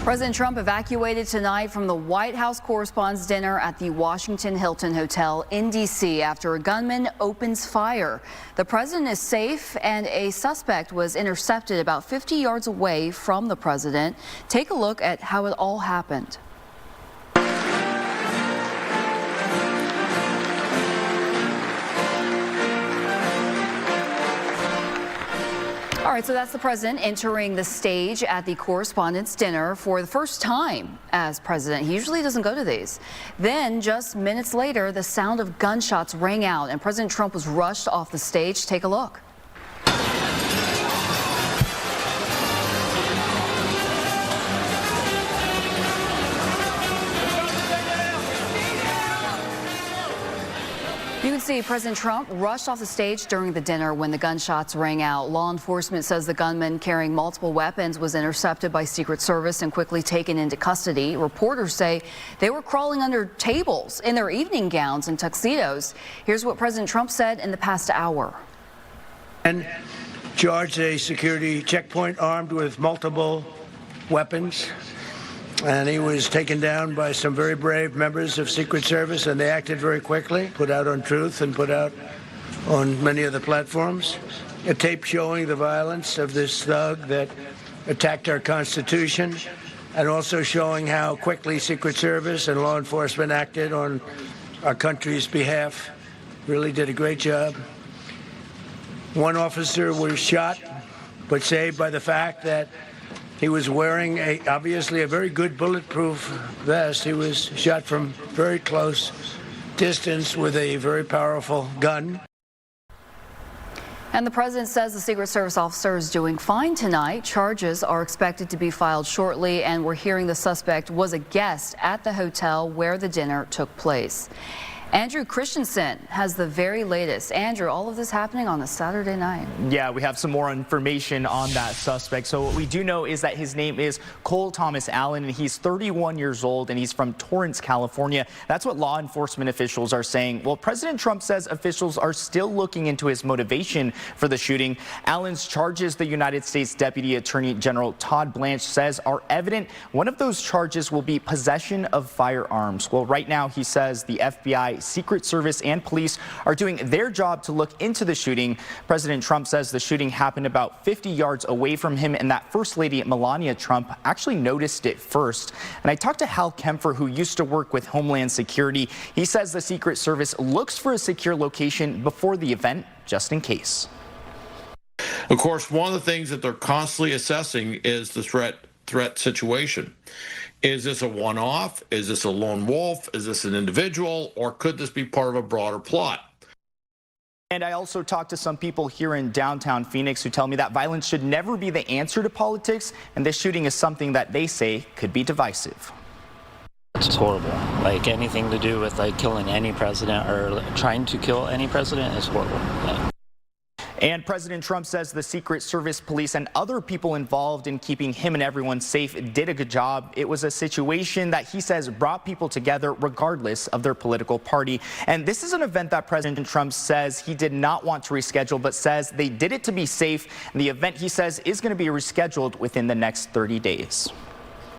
President Trump evacuated tonight from the White House Correspondents' Dinner at the Washington Hilton Hotel in D.C. after a gunman opens fire. The president is safe, and a suspect was intercepted about 50 yards away from the president. Take a look at how it all happened. All right, so that's the president entering the stage at the Correspondents' Dinner for the first time as president. He usually doesn't go to these. Then, just minutes later, the sound of gunshots rang out, and President Trump was rushed off the stage. Take a look. You can see President Trump rushed off the stage during the dinner when the gunshots rang out. Law enforcement says the gunman carrying multiple weapons was intercepted by Secret Service and quickly taken into custody. Reporters say they were crawling under tables in their evening gowns and tuxedos. Here's what President Trump said in the past hour. And charged a security checkpoint armed with multiple weapons. And he was taken down by some very brave members of Secret Service, and they acted very quickly, put out on Truth and put out on many of the platforms a tape showing the violence of this thug that attacked our Constitution, and also showing how quickly Secret Service and law enforcement acted on our country's behalf. Really did a great job. One officer was shot, but saved by the fact that he was wearing obviously a very good bulletproof vest. He was shot from very close distance with a very powerful gun. And the president says the Secret Service officer is doing fine tonight. Charges are expected to be filed shortly, and we're hearing the suspect was a guest at the hotel where the dinner took place. Andrew Christiansen has the very latest. Andrew, all of this happening on a Saturday night. Yeah, we have some more information on that suspect. So what we do know is that his name is Cole Tomas Allen, and he's 31 years old, and he's from Torrance, California. That's what law enforcement officials are saying. Well, President Trump says officials are still looking into his motivation for the shooting. Allen's charges, the United States Deputy Attorney General Todd Blanche says, are evident. One of those charges will be possession of firearms. Well, right now, he says the FBI, Secret Service and police are doing their job to look into the shooting. President Trump says the shooting happened about 50 yards away from him, and that First Lady Melania Trump actually noticed it first. And I talked to Hal Kempfer, who used to work with Homeland Security. He says the Secret Service looks for a secure location before the event, just in case. Of course, one of the things that they're constantly assessing is the threat situation. Is this a one-off? Is this a lone wolf? Is this an individual? Or could this be part of a broader plot? And I also talked to some people here in downtown Phoenix who tell me that violence should never be the answer to politics, and this shooting is something that they say could be divisive. It's horrible. Like anything to do with like killing any president or trying to kill any president is horrible. Yeah. And President Trump says the Secret Service, police, and other people involved in keeping him and everyone safe did a good job. It was a situation that he says brought people together regardless of their political party. And this is an event that President Trump says he did not want to reschedule, but says they did it to be safe. And the event, he says, is going to be rescheduled within the next 30 days.